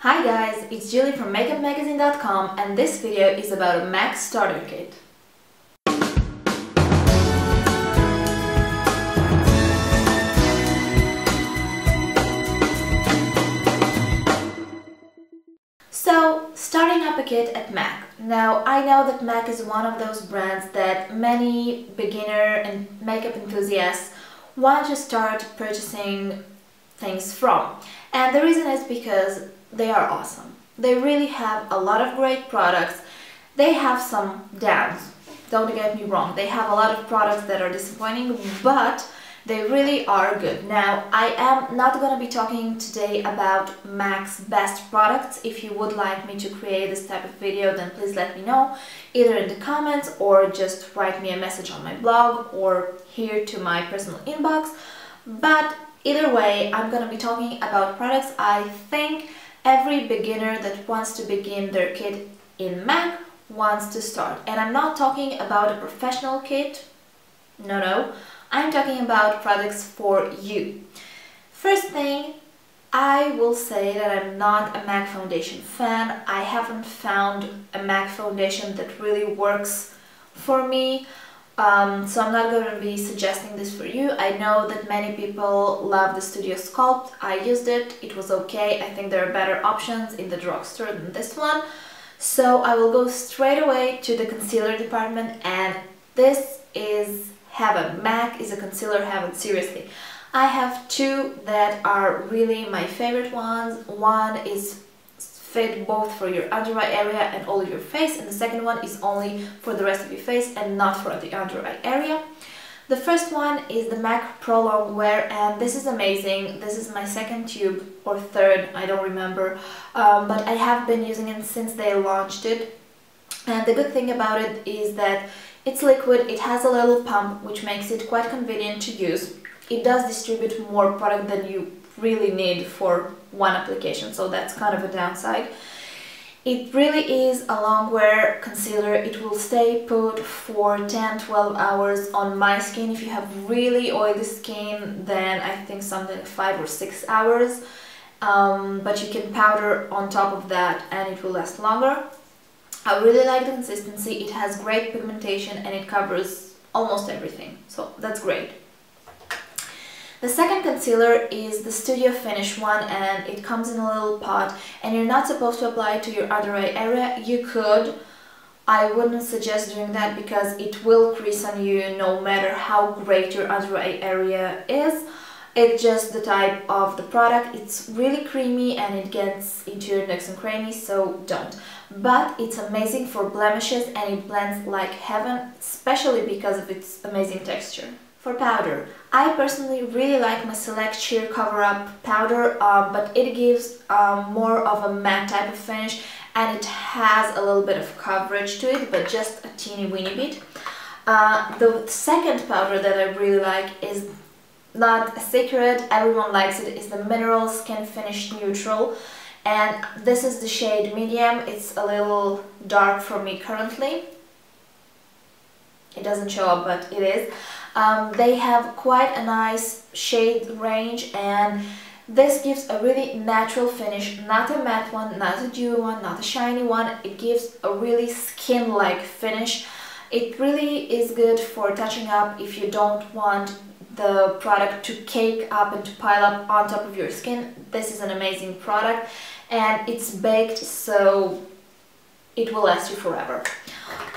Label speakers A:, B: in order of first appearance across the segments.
A: Hi guys, it's Julie from makeupmagazine.com and this video is about a MAC starter kit. So, starting up a kit at MAC. Now, I know that MAC is one of those brands that many beginner and makeup enthusiasts want to start purchasing things from. And the reason is because they are awesome. They really have a lot of great products. They have some downs, don't get me wrong. They have a lot of products that are disappointing, but they really are good. Now, I am not going to be talking today about MAC's best products. If you would like me to create this type of video, then please let me know, either in the comments or just write me a message on my blog or here to my personal inbox. But either way, I'm going to be talking about products I think every beginner that wants to begin their kit in MAC wants to start. And I'm not talking about a professional kit, no. I'm talking about products for you. First thing, I will say that I'm not a MAC foundation fan. I haven't found a MAC foundation that really works for me. So I'm not going to be suggesting this for you. I know that many people love the Studio Sculpt. I used it. It was okay. I think there are better options in the drugstore than this one. So I will go straight away to the concealer department, and this is heaven. MAC is a concealer heaven, seriously. I have two that are really my favorite ones. One is fit both for your under eye area and all of your face, and the second one is only for the rest of your face and not for the under eye area. The first one is the MAC Pro Longwear, and this is amazing. This is my second tube or third, I don't remember, but I have been using it since they launched it. And the good thing about it is that it's liquid, it has a little pump, which makes it quite convenient to use. It does distribute more product than you really need for one application, so that's kind of a downside. It really is a long-wear concealer. It will stay put for 10-12 hours on my skin. If you have really oily skin, then I think something like 5 or 6 hours. But you can powder on top of that and it will last longer. I really like the consistency. It has great pigmentation and it covers almost everything, so that's great. The second concealer is the SkinFinish one, and it comes in a little pot, and you're not supposed to apply it to your under eye area. You could. I wouldn't suggest doing that because it will crease on you no matter how great your under eye area is. It's just the type of the product. It's really creamy and it gets into your nooks and crannies, so don't. But it's amazing for blemishes and it blends like heaven, especially because of its amazing texture. For powder, I personally really like my Select Sheer Cover Up powder, but it gives more of a matte type of finish, and it has a little bit of coverage to it, but just a teeny weeny bit. The second powder that I really like is not a secret, everyone likes it, is the Mineral SkinFinish Neutral, and this is the shade medium. It's a little dark for me currently. It doesn't show up, but it is. They have quite a nice shade range, and this gives a really natural finish, not a matte one, not a dewy one, not a shiny one. It gives a really skin-like finish. It really is good for touching up if you don't want the product to cake up and to pile up on top of your skin. This is an amazing product, and it's baked, so it will last you forever.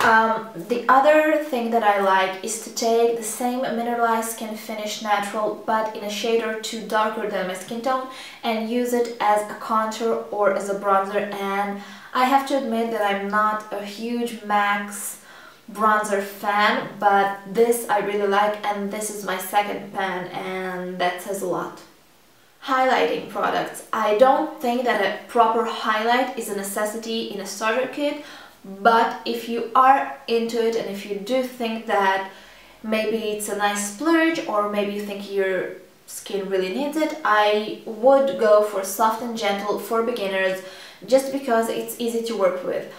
A: The other thing that I like is to take the same mineralized SkinFinish Natural but in a shade or two darker than my skin tone and use it as a contour or as a bronzer. And I have to admit that I'm not a huge MAC's bronzer fan, but this I really like, and this is my second pan, and that says a lot. Highlighting products. I don't think that a proper highlight is a necessity in a starter kit, but if you are into it and if you do think that maybe it's a nice splurge or maybe you think your skin really needs it, I would go for Soft and Gentle for beginners just because it's easy to work with.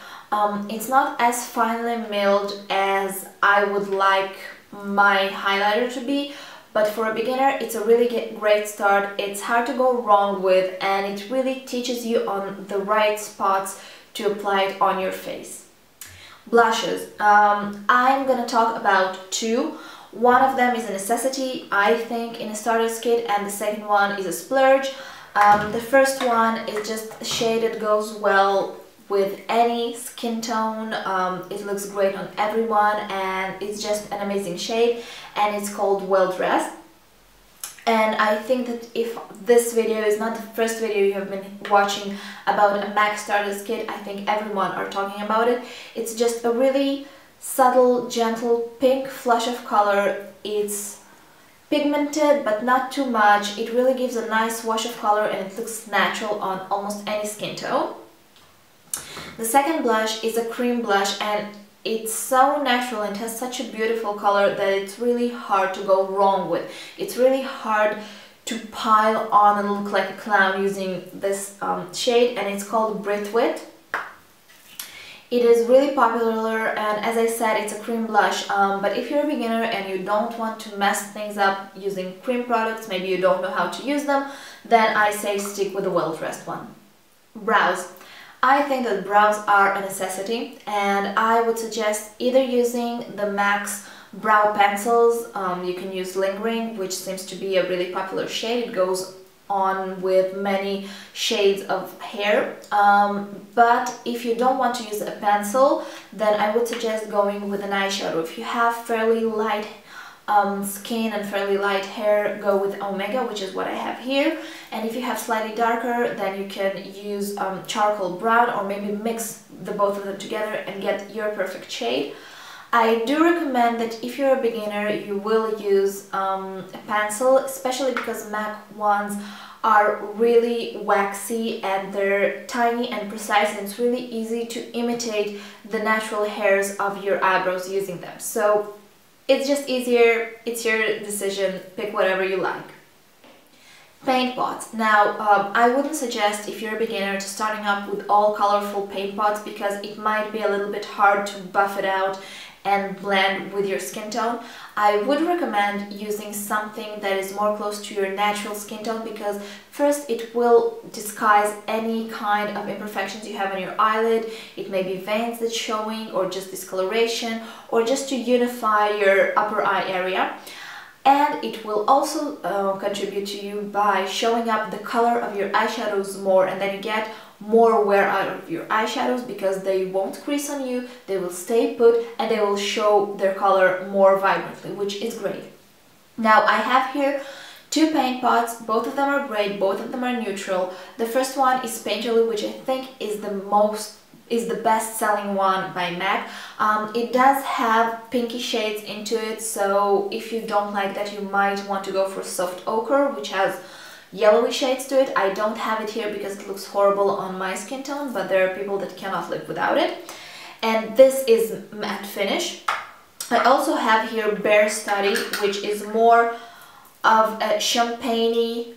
A: It's not as finely milled as I would like my highlighter to be, but for a beginner it's a really great start. It's hard to go wrong with, and it really teaches you on the right spots to apply it on your face. Blushes. I'm gonna talk about two. One of them is a necessity, I think, in a starter's kit, and the second one is a splurge. The first one is just a shade that goes well with any skin tone. It looks great on everyone, and it's just an amazing shade, and it's called Well Dressed. And I think that if this video is not the first video you have been watching about a MAC starter's kit, I think everyone are talking about it. It's just a really subtle, gentle pink flush of color. It's pigmented but not too much. It really gives a nice wash of color, and it looks natural on almost any skin tone. The second blush is a cream blush, and it's so natural and has such a beautiful color that it's really hard to go wrong with. It's really hard to pile on and look like a clown using this shade, and it's called Brit. It is really popular, and as I said, it's a cream blush, but if you're a beginner and you don't want to mess things up using cream products, maybe you don't know how to use them, then I say stick with the Well Dressed one. Brows. I think that brows are a necessity, and I would suggest either using the MAC's brow pencils. You can use Lingering, which seems to be a really popular shade. It goes on with many shades of hair, but if you don't want to use a pencil, then I would suggest going with an eyeshadow. If you have fairly light skin and fairly light hair, go with Omega, which is what I have here, and if you have slightly darker, then you can use charcoal brown, or maybe mix the both of them together and get your perfect shade. I do recommend that if you're a beginner, you will use a pencil, especially because MAC ones are really waxy and they're tiny and precise, and it's really easy to imitate the natural hairs of your eyebrows using them. So it's just easier, it's your decision, pick whatever you like. Paint pots. Now, I wouldn't suggest, if you're a beginner, to starting up with all colorful paint pots, because it might be a little bit hard to buff it out and blend with your skin tone. I would recommend using something that is more close to your natural skin tone, because first it will disguise any kind of imperfections you have on your eyelid. It may be veins that's showing, or just discoloration, or just to unify your upper eye area. And it will also contribute to you by showing up the color of your eyeshadows more, and then you get more wear out of your eyeshadows because they won't crease on you, they will stay put, and they will show their color more vibrantly, which is great. Now I have here two paint pots. Both of them are great, both of them are neutral. The first one is Painterly, which I think is the best-selling one by MAC. It does have pinky shades into it, so if you don't like that, you might want to go for Soft Ochre, which has yellowy shades to it. I don't have it here because it looks horrible on my skin tone, but there are people that cannot live without it. And this is Matte Finish. I also have here Bare Study, which is more of a champagne-y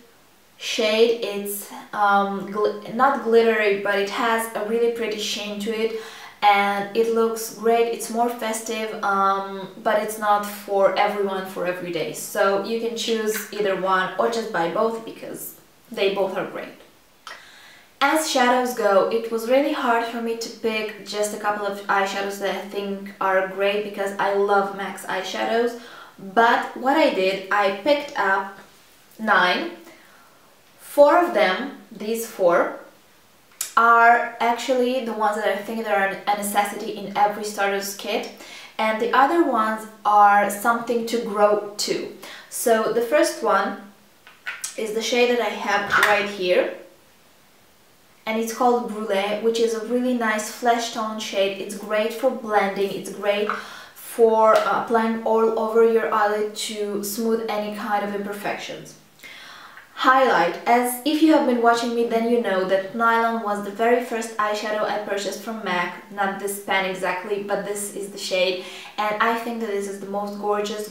A: shade. It's not glittery, but it has a really pretty sheen to it, and it looks great. It's more festive, but it's not for everyone for every day, so you can choose either one or just buy both because they both are great. As shadows go, it was really hard for me to pick just a couple of eyeshadows that I think are great, because I love MAC's eyeshadows. But what I did, I picked up 9. 4 of them, these 4, are actually the ones that I think that are a necessity in every starter's kit, and the other ones are something to grow to. So the first one is the shade that I have right here, and it's called Brule, which is a really nice flesh tone shade. It's great for blending, it's great for applying all over your eyelid to smooth any kind of imperfections. Highlight. As if you have been watching me, then you know that Nylon was the very first eyeshadow I purchased from MAC. Not this pen exactly, but this is the shade, and I think that this is the most gorgeous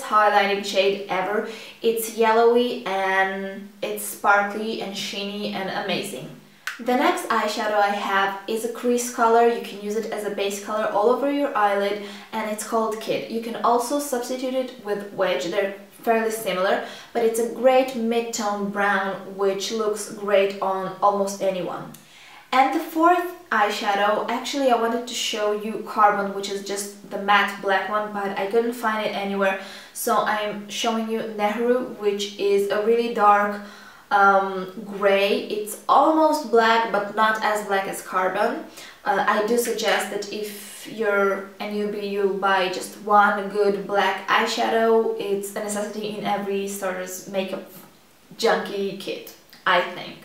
A: highlighting shade ever. It's yellowy and it's sparkly and sheeny and amazing. The next eyeshadow I have is a crease color. You can use it as a base color all over your eyelid, and it's called Kid. You can also substitute it with Wedge. They're fairly similar, but it's a great mid-tone brown which looks great on almost anyone. And the fourth eyeshadow, actually I wanted to show you Carbon, which is just the matte black one, but I couldn't find it anywhere, so I'm showing you Nehru, which is a really dark gray. It's almost black but not as black as Carbon. I do suggest that if you're a newbie, you'll buy just one good black eyeshadow. It's a necessity in every starter's makeup junkie kit, I think.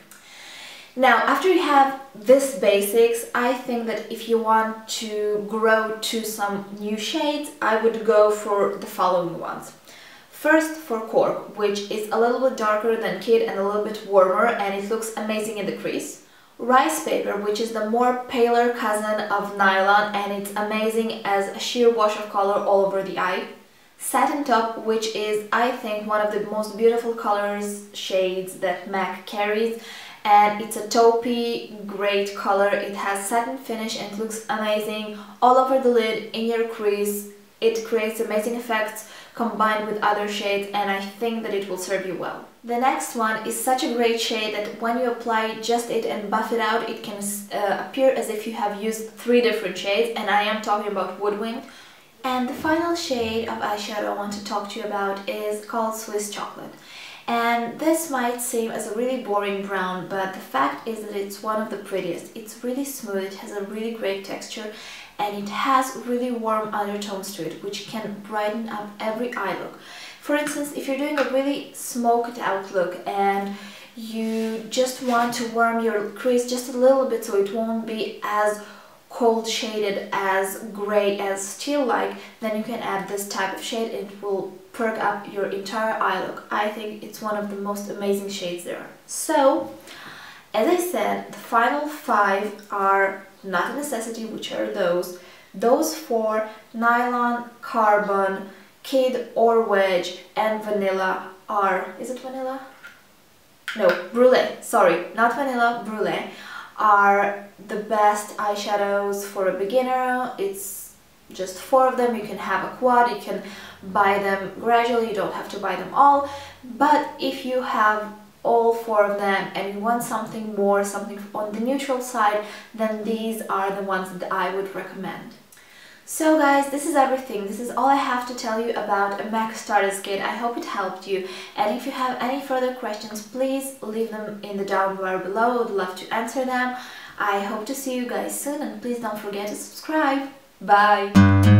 A: Now, after you have this basics, I think that if you want to grow to some new shades, I would go for the following ones. First, for Cork, which is a little bit darker than Kid and a little bit warmer, and it looks amazing in the crease. Rice Paper, which is the more paler cousin of Nylon, and it's amazing as a sheer wash of color all over the eye. Satin Taupe, which is, I think, one of the most beautiful colors shades that MAC carries, and it's a taupey, great color. It has satin finish and it looks amazing all over the lid, in your crease. It creates amazing effects combined with other shades, and I think that it will serve you well. The next one is such a great shade that when you apply just it and buff it out, it can appear as if you have used 3 different shades, and I am talking about Woodwinked. And the final shade of eyeshadow I want to talk to you about is called Swiss Chocolate. And this might seem as a really boring brown, but the fact is that it's one of the prettiest. It's really smooth, it has a really great texture, and it has really warm undertones to it, which can brighten up every eye look. For instance, if you're doing a really smoked out look and you just want to warm your crease just a little bit so it won't be as cold shaded, as grey, as steel-like, then you can add this type of shade and it will perk up your entire eye look. I think it's one of the most amazing shades there are. So, as I said, the final 5 are not a necessity, which are those. Those 4, Nylon, Carbon, Kid or Wedge, and Vanilla are... is it Vanilla? No, Brule, sorry, not Vanilla, Brule, are the best eyeshadows for a beginner. It's just 4 of them. You can have a quad, you can buy them gradually, you don't have to buy them all, but if you have all 4 of them and you want something more, something on the neutral side, then these are the ones that I would recommend. So guys, this is everything. This is all I have to tell you about a MAC Starter's Kit. I hope it helped you, and if you have any further questions, please leave them in the down bar below. I would love to answer them. I hope to see you guys soon, and please don't forget to subscribe. Bye!